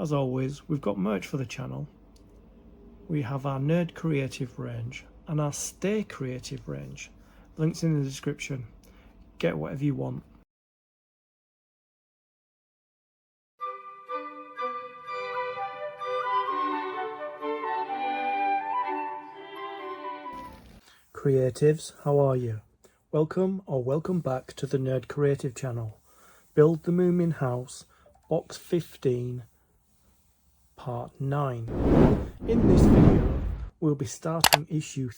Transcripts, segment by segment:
as always, we've got merch for the channel. We have our Nerd Creative range and our Stay Creative range. Links in the description. Get whatever you want. Creatives, how are you? Welcome or welcome back to the Nerd Creative channel. Build the Moomin house, box 15, part 9. In this video, we'll be starting issue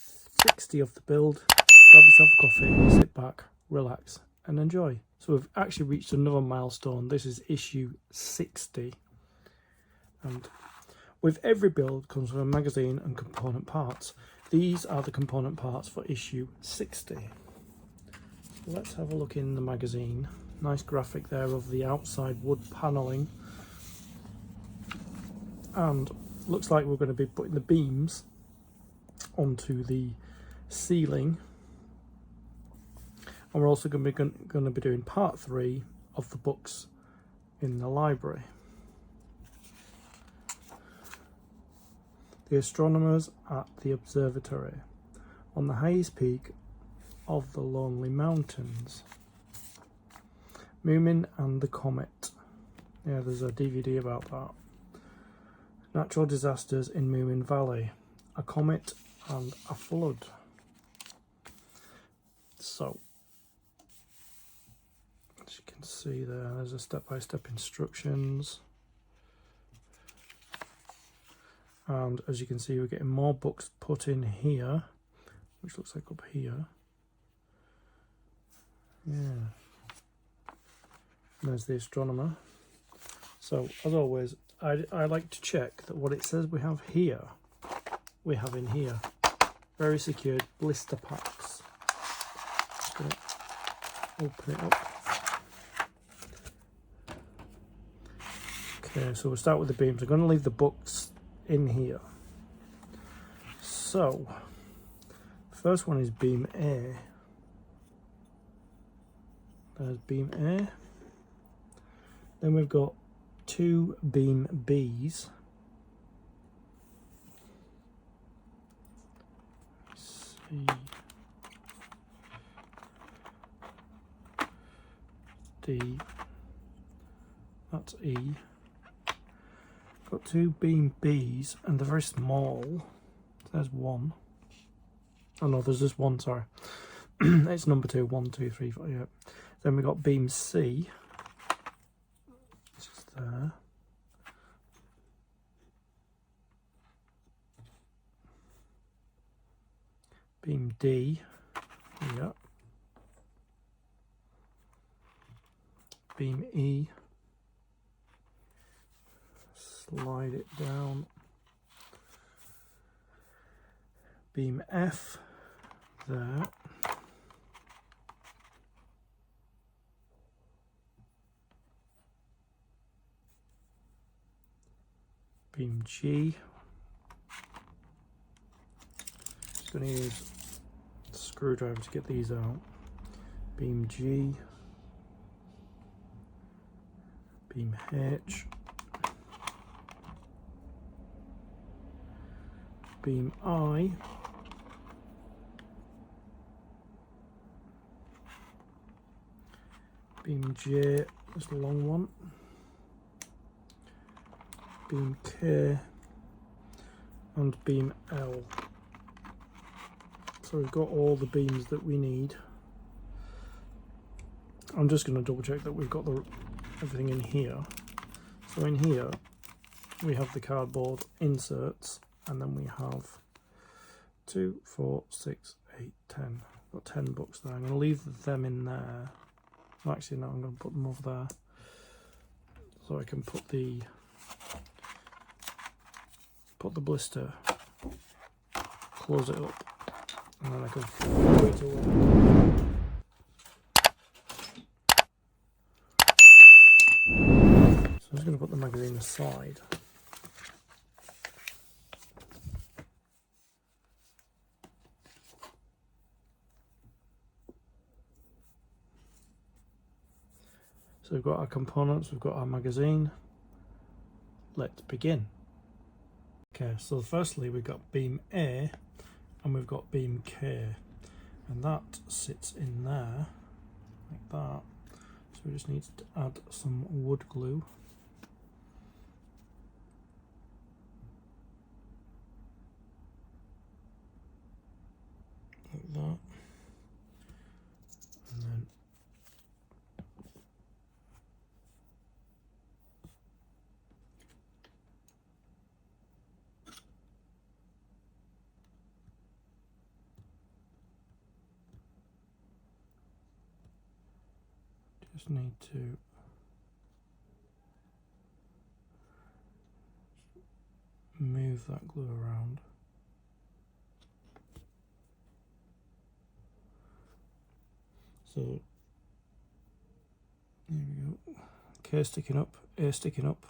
60 of the build. Grab yourself a coffee, sit back, relax and enjoy. So we've actually reached another milestone. This is issue 60. And with every build comes with a magazine and component parts. These are the component parts for issue 60. Let's have a look in the magazine. Nice graphic there of the outside wood paneling. And looks like we're going to be putting the beams onto the ceiling. And we're also going to be doing part 3 of the books in the library. The astronomers at the observatory on the highest peak of the Lonely Mountains. Moomin and the Comet. Yeah, there's a DVD about that. Natural disasters in Moomin Valley. A comet and a flood. So, as you can see there's a step-by-step instructions. And as you can see, we're getting more books put in here, which looks like up here. Yeah. And there's the astronomer. So, as always, I like to check that what it says we have here, we have in here. Very secured blister packs. Just going to open it up. Okay, so we'll start with the beams. I'm going to leave the books in here. So first one is beam A. There's beam A. Then we've got 2 beam B's. C, D, that's E. Got 2 beam B's and they're very small. There's one. Oh no, there's just one, sorry. It's number 2, 1, 2, 3, 4, yeah. Then we got beam C. It's just there. Beam D. Yeah. Beam E. Slide it down. Beam F there. Beam G. Just going to use a screwdriver to get these out. Beam G. Beam H. Beam I. Beam J, that's the long one. Beam K and beam L. So we've got all the beams that we need. I'm just going to double check that we've got everything in here. So in here we have the cardboard inserts. And then we have 2, 4, 6, 8, 10. Got 10 books there. I'm going to leave them in there. Well, actually, no, I'm going to put them over there. So I can put the blister, close it up, and then I can throw it away. So I'm just going to put the magazine aside. So we've got our components, we've got our magazine, let's begin. Okay, so firstly we've got beam A and we've got beam K, and that sits in there like that. So we just need to add some wood glue. Like that. And then just need to move that glue around. So there we go. K sticking up, A sticking up.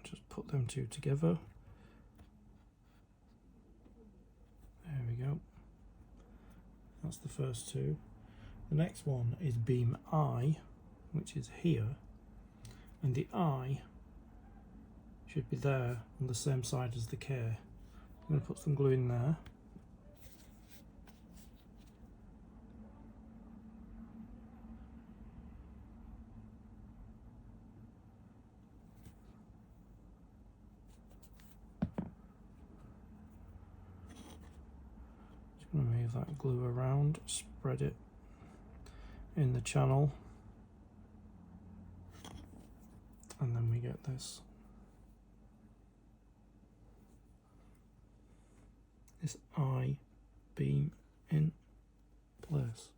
Just put them two together. There we go. That's the first two. The next one is beam I, which is here, and the I should be there on the same side as the K. I'm going to put some glue in there. Just going to move that glue around, spread it in the channel, and then we get this I beam in place.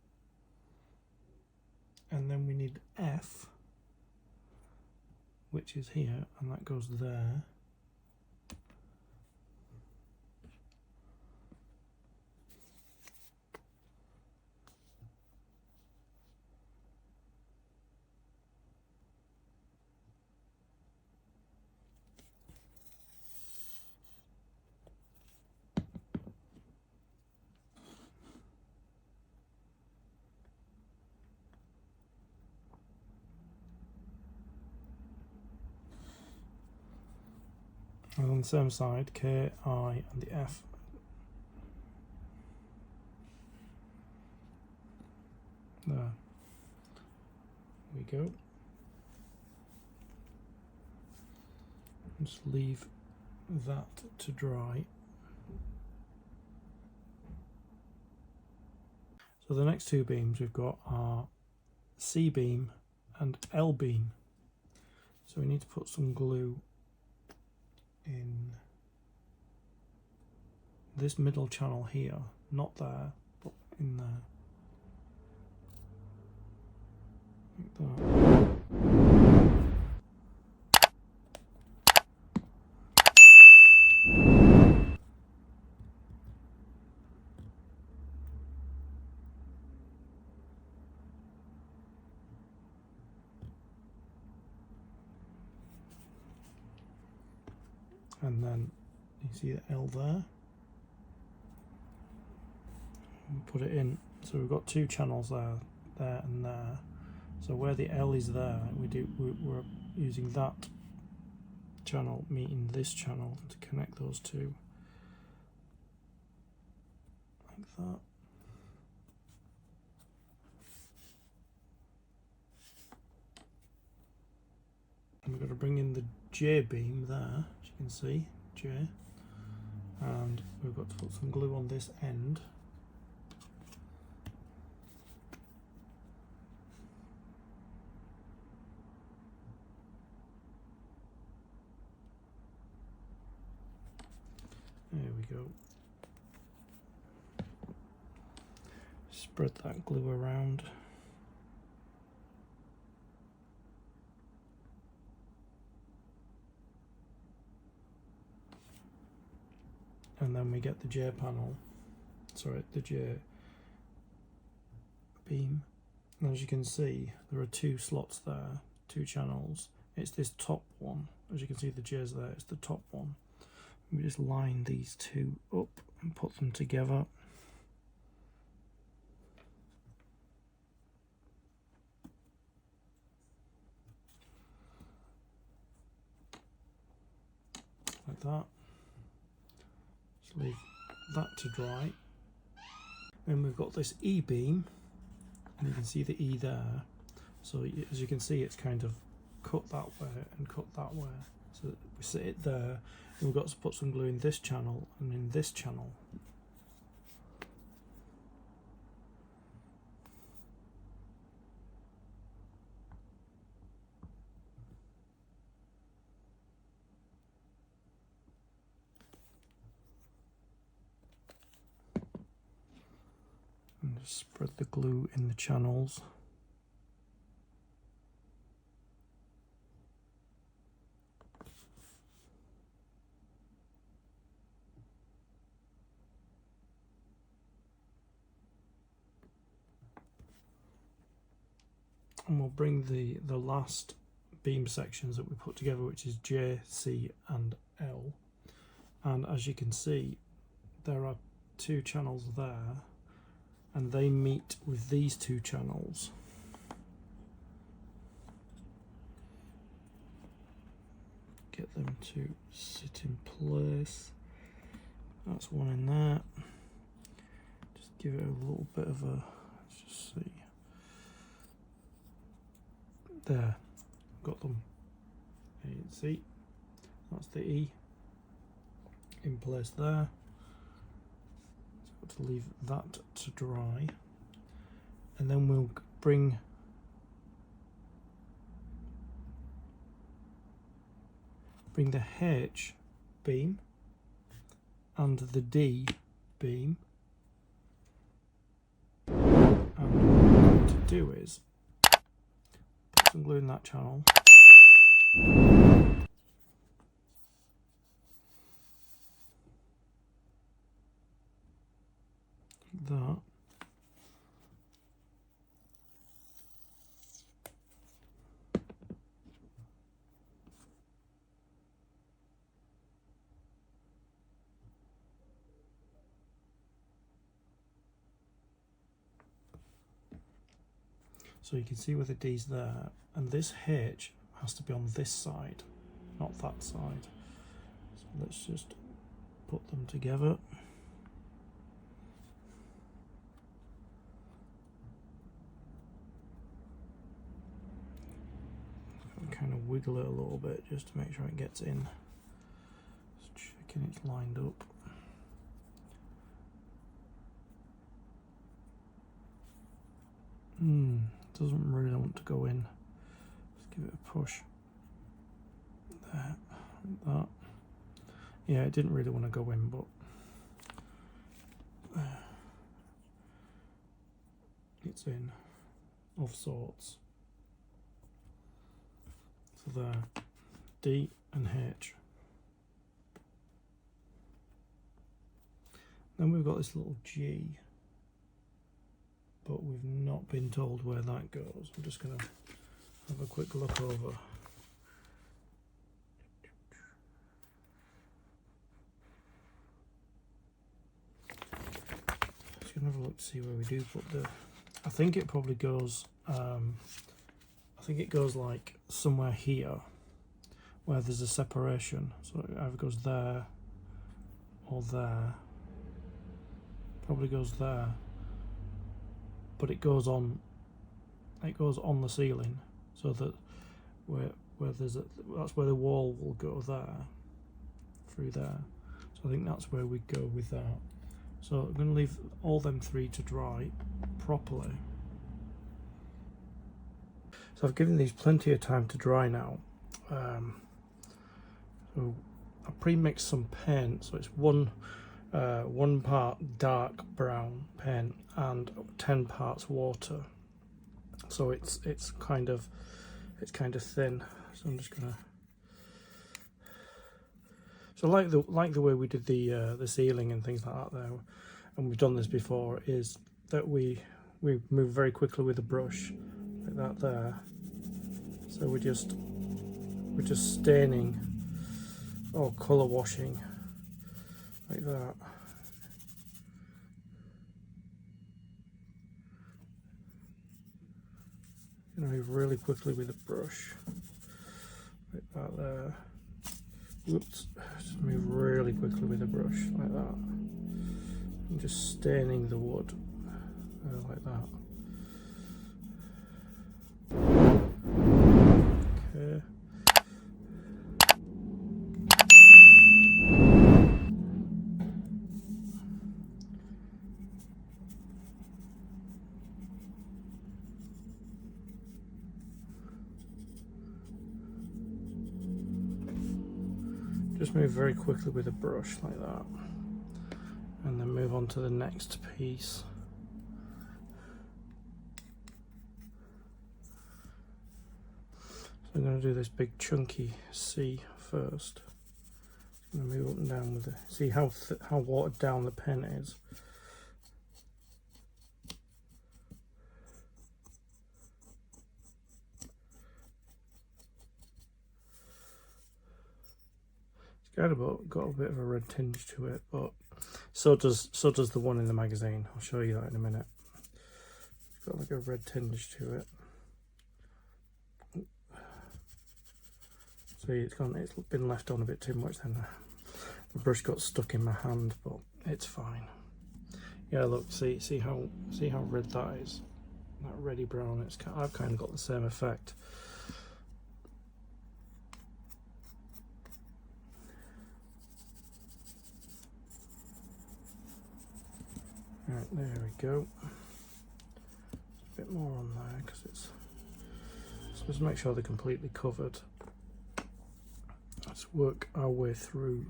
And then we need F, which is here, and that goes there. And on the same side, K, I, and the F. There we go. Just leave that to dry. So the next two beams we've got are C beam and L beam. So we need to put some glue in this middle channel here, not there, but in there. Like that. And then you see the L there. And put it in. So we've got two channels there, there and there. So where the L is there, we're using that channel meeting this channel to connect those two. Like that. And we've got to bring in the J beam there, as you can see, J. And we've got to put some glue on this end. There we go. Spread that glue around. And then we get the J panel, sorry, the J beam. And as you can see, there are two slots there, two channels. It's this top one. As you can see, the J's there, it's the top one. We just line these two up and put them together. that. Just leave that to dry. Then we've got this E-beam, and you can see the E there. So as you can see, it's kind of cut that way and cut that way. So we set it there, and we've got to put some glue in this channel and in this channel. And just spread the glue in the channels. And we'll bring the last beam sections that we put together, which is J, C and L. And as you can see, there are two channels there, and they meet with these two channels. Get them to sit in place. That's one in there. Just give it a little bit of a, let's just see. There, got them. You can see, that's the E in place there. So got to leave that to dry, and then we'll bring the H beam and the D beam, and what we're going to do is put some glue in that channel. That. So you can see where the D's there, and this H has to be on this side, not that side. So let's just put them together. Kind of wiggle it a little bit just to make sure it gets in. Just checking it's lined up. Doesn't really want to go in. Just give it a push. There, like that. Yeah, it didn't really want to go in, but it's in of sorts. So there, D and H. Then we've got this little G, but we've not been told where that goes. I'm just going to have a quick look over. Just going to have a look to see where we do put the. I think it probably goes. I think it goes like somewhere here where there's a separation. So it either goes there or there. Probably goes there. But it goes on the ceiling, so that where there's that's where the wall will go there, through there. So I think that's where we go with that. So I'm going to leave all them three to dry properly. So I've given these plenty of time to dry now. So I pre-mixed some paint, so it's one part dark brown paint and 10 parts water. So it's kind of thin. So I'm just gonna. So like the way we did the ceiling and things like that there, and we've done this before, is that we move very quickly with a brush like that there. So we're just staining or colour washing like that. You know, move really quickly with a brush like that there. Whoops, just move really quickly with a brush like that. I'm just staining the wood like that. Okay. Just move very quickly with a brush like that, and then move on to the next piece. So I'm going to do this big chunky C first. I'm going to move up and down with it. See how watered down the pen is. Got a bit of a red tinge to it, but so does the one in the magazine. I'll show you that in a minute. It's got like a red tinge to it. See, it's been left on a bit too much. Then the brush got stuck in my hand, but it's fine. Yeah, look, see how red that is. That reddy brown. I've kind of got the same effect. Right, there we go. A bit more on there because it's supposed to make sure they're completely covered. Let's work our way through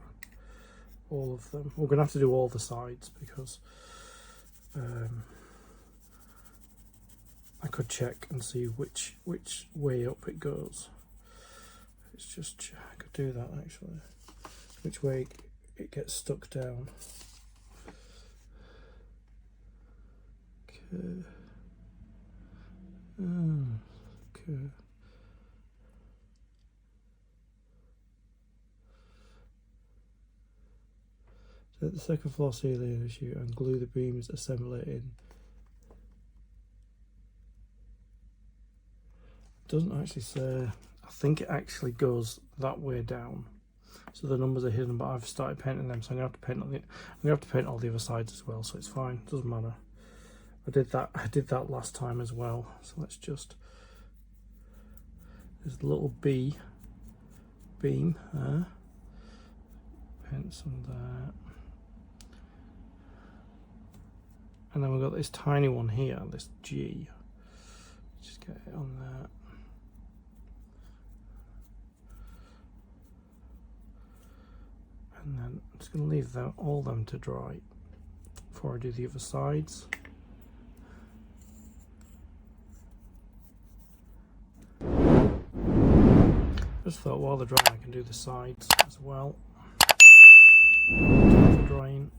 all of them. We're going to have to do all the sides because I could check and see which way up it goes. It's just, I could do that actually. Which way it gets stuck down. Okay. So at the second floor ceiling issue and glue the beams, assemble it in. It doesn't actually say. I think it actually goes that way down. So the numbers are hidden, but I've started painting them, so I'm gonna have to paint all the other sides as well, so it's fine, doesn't matter. I did that last time as well, so let's just, there's a little beam there, paint some there, and then we've got this tiny one here, this G, just get it on there. And then I'm just going to leave all them to dry before I do the other sides. Just thought while they're drying I can do the sides as well. For drying.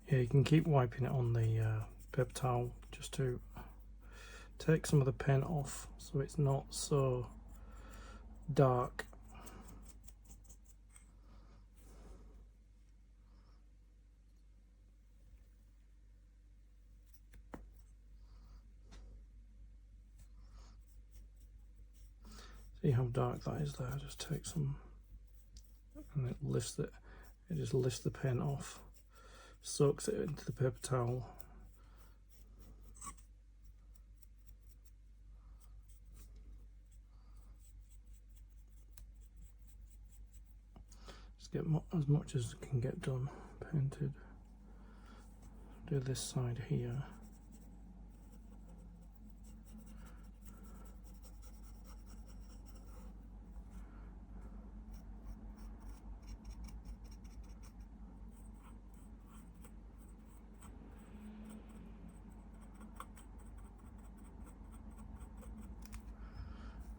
Yeah, you can keep wiping it on the paper towel just to take some of the paint off so it's not so dark. See how dark that is there? Just take some, and it lifts it. It just lifts the paint off, soaks it into the paper towel. Just get as much as can get done painted. Do this side here.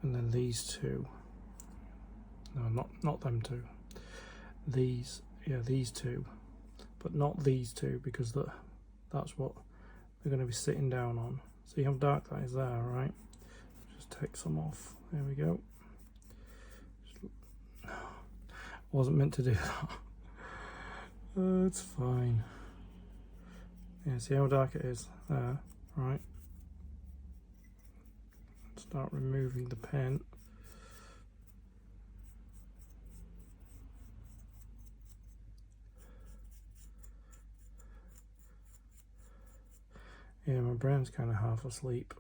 And then these two, no, not them two, these, yeah, these two, but not these two, because that's what they're going to be sitting down on. See how dark that is there, right? Just take some off. There we go. Wasn't meant to do that. It's fine. Yeah, see how dark it is there, right? Start removing the paint. Yeah, my brain's kind of half asleep.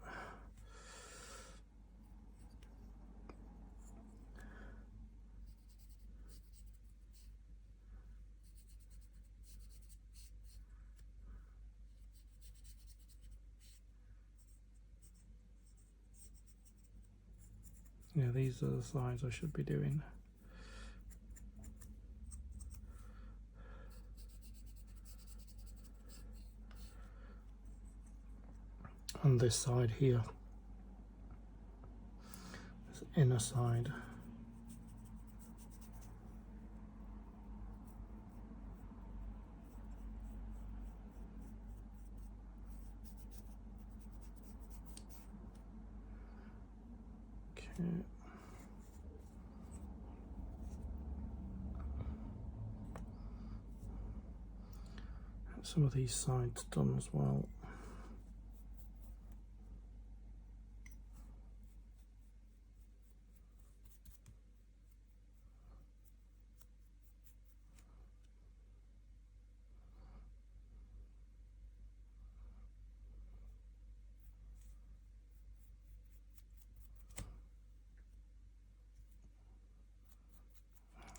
Yeah, these are the sides I should be doing. And this side here, this inner side. Okay. Some of these sides done as well.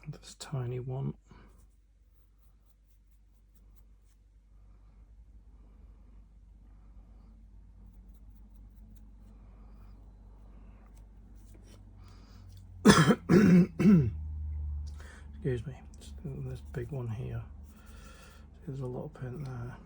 This tiny one. Excuse me. This big one here. There's a lot of paint there.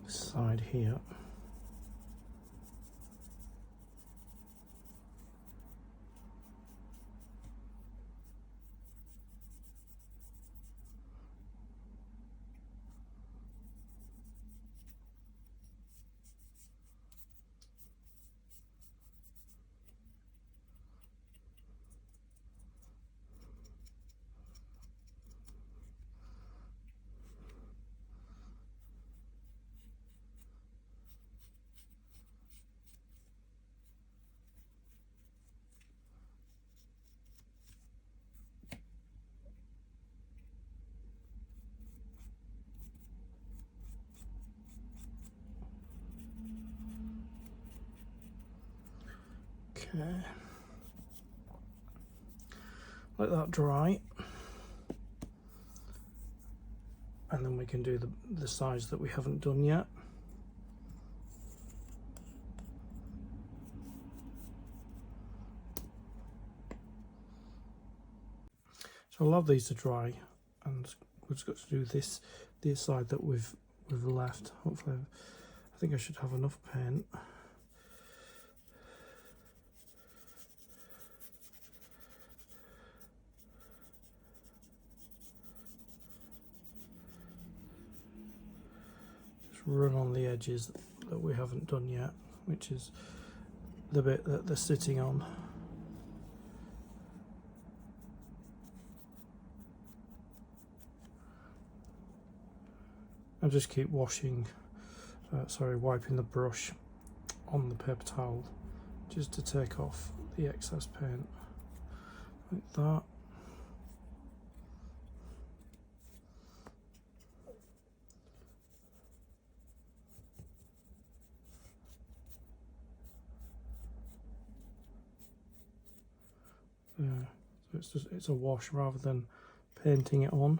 Side here. Okay. Let that dry. And then we can do the sides that we haven't done yet. So I'll have these to dry, and we've just got to do this side that we've left. Hopefully, I think I should have enough paint. Just run on the edges that we haven't done yet, which is the bit that they're sitting on. I'll just keep wiping the brush on the paper towel just to take off the excess paint, like that. So it's a wash rather than painting it on.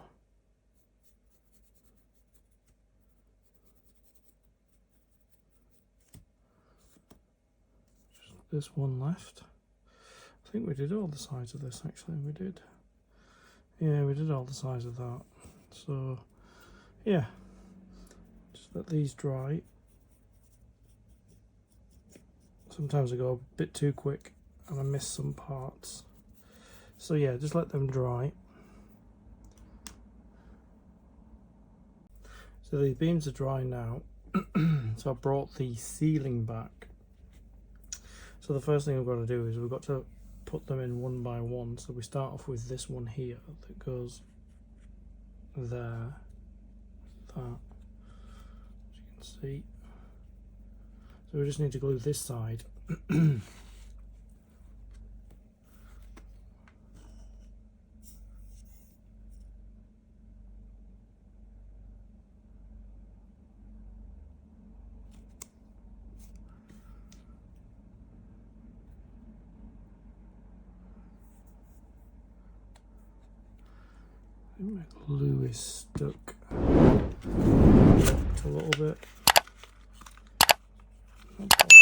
This one left. I think we did all the sides of this, actually. We did. Yeah, we did all the sides of that. So, yeah. Just let these dry. Sometimes I go a bit too quick and I miss some parts. So yeah, just let them dry. So the beams are dry now. So I brought the ceiling back. So the first thing we've got to do is we've got to put them in one by one. So we start off with this one here that goes there, that, as you can see. So we just need to glue this side. My glue is stuck a little bit. No problem.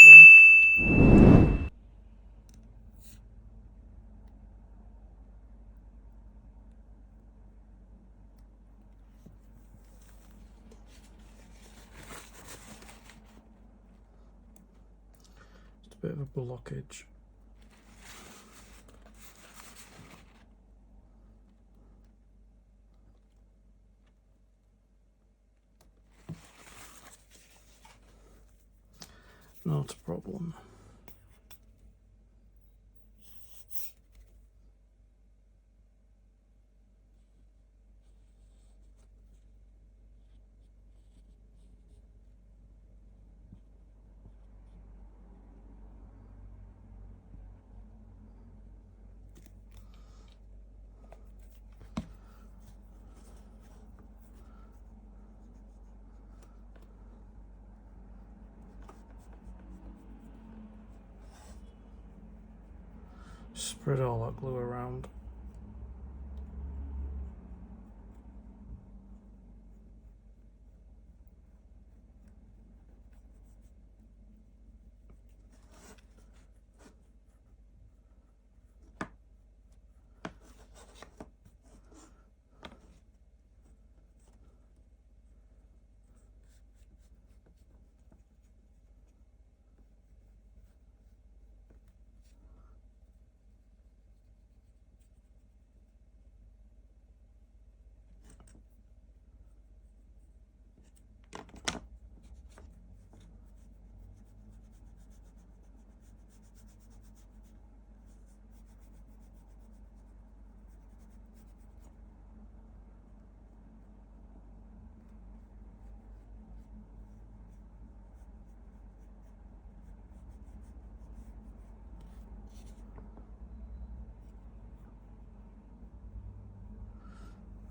Just a bit of a blockage. Not a problem. Spread all that glue around.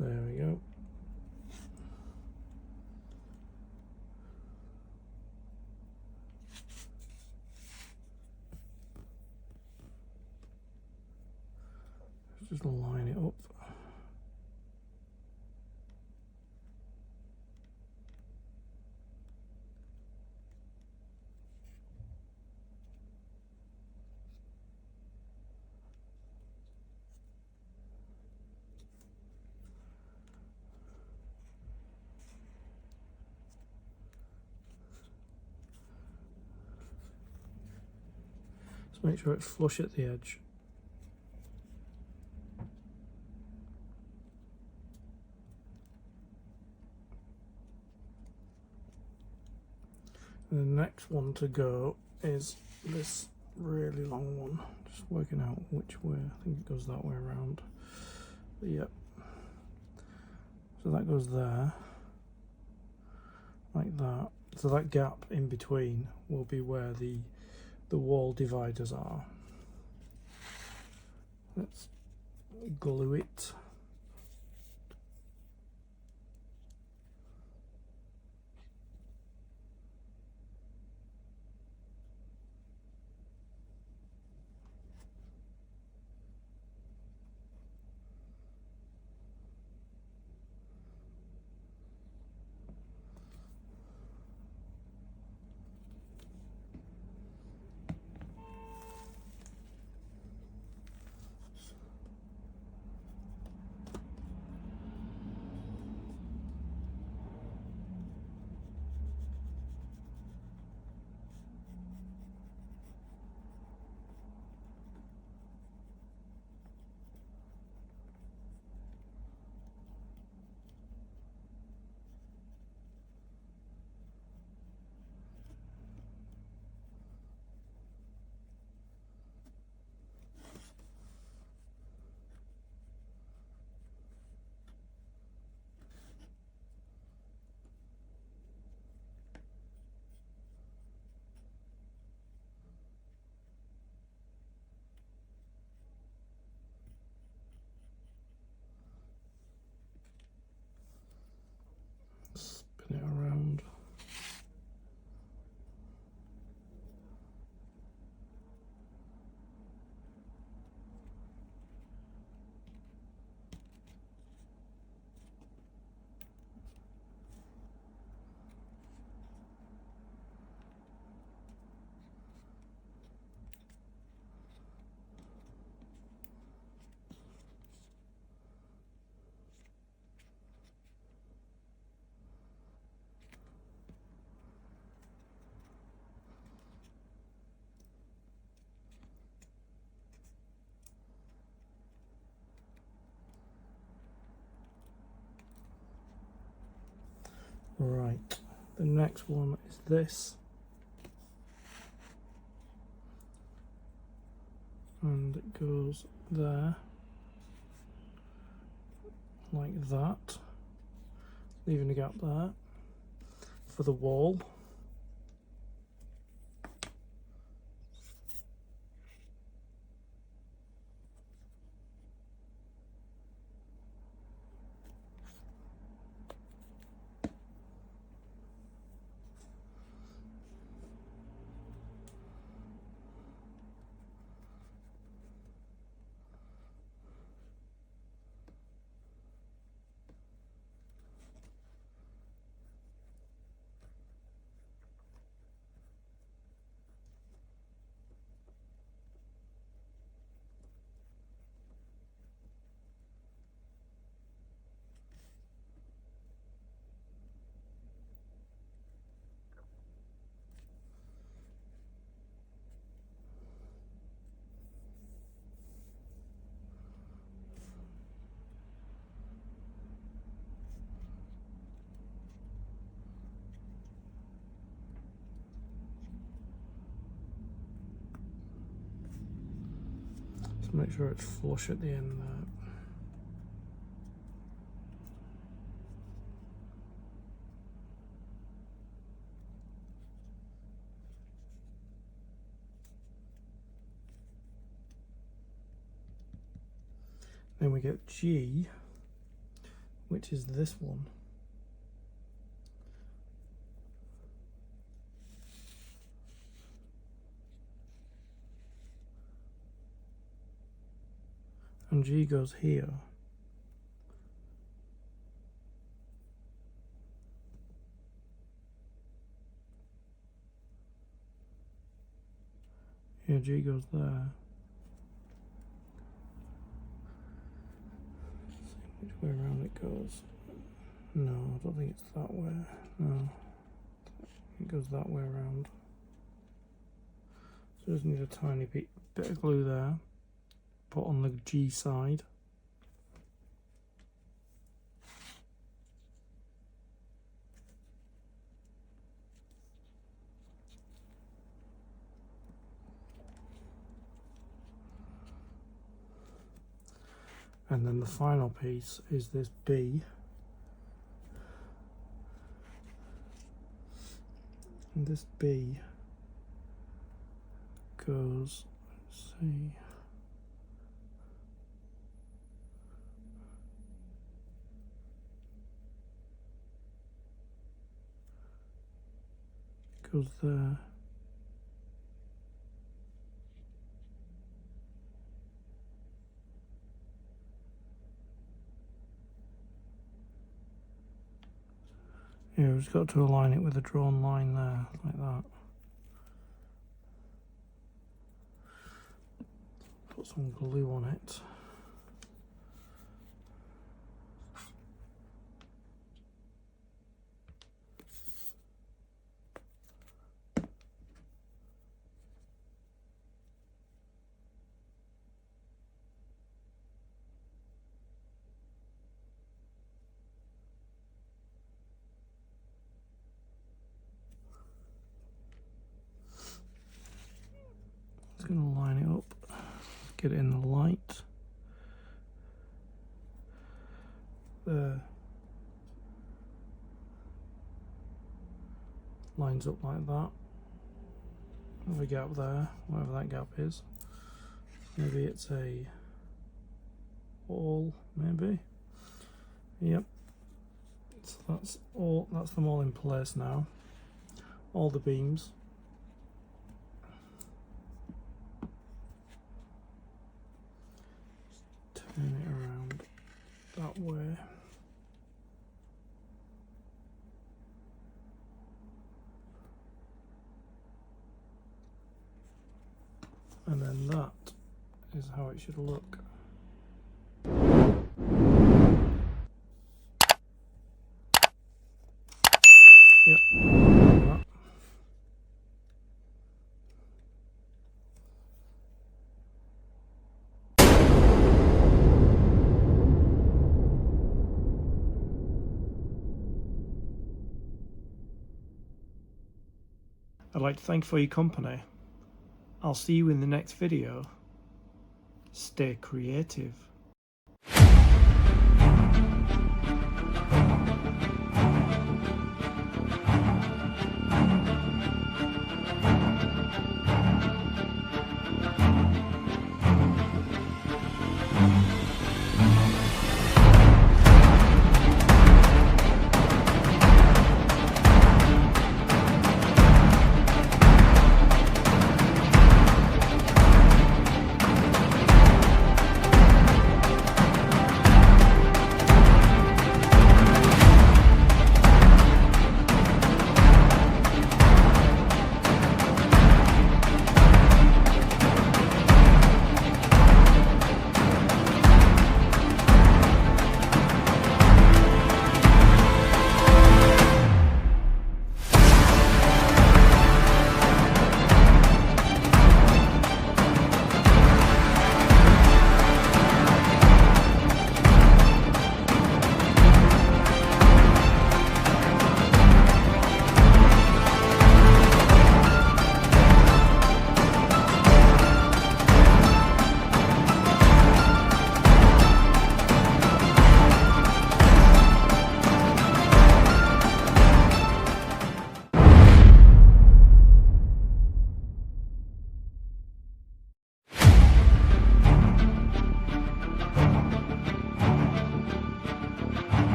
There we go. Just line it up. Just make sure it's flush at the edge. And the next one to go is this really long one. Just working out which way. I think it goes that way around. But yep. So that goes there, like that. So that gap in between will be where the wall dividers are. Let's glue it. Spin it around. Right, the next one is this, and it goes there, like that, leaving a gap there for the wall. Just make sure it's flush at the end there. Then we get G, which is this one. and G goes here. Here, G goes there. Let's see which way around it goes. No, I don't think it's that way. No, it goes that way around. So just need a tiny bit of glue there. Put on the G side. And then the final piece is this B. And this B goes, let's see, goes there. Yeah, we've just got to align it with a drawn line there, like that. Put some glue on it. Just going to line it up, get it in the light. There. Lines up like that. There's a gap there, whatever that gap is. Maybe it's a wall, maybe. Yep. So that's all. That's them all in place now. All the beams. Just turn it around that way. And then that is how it should look. Yep. Like that. I'd like to thank you for your company. I'll see you in the next video. Stay creative.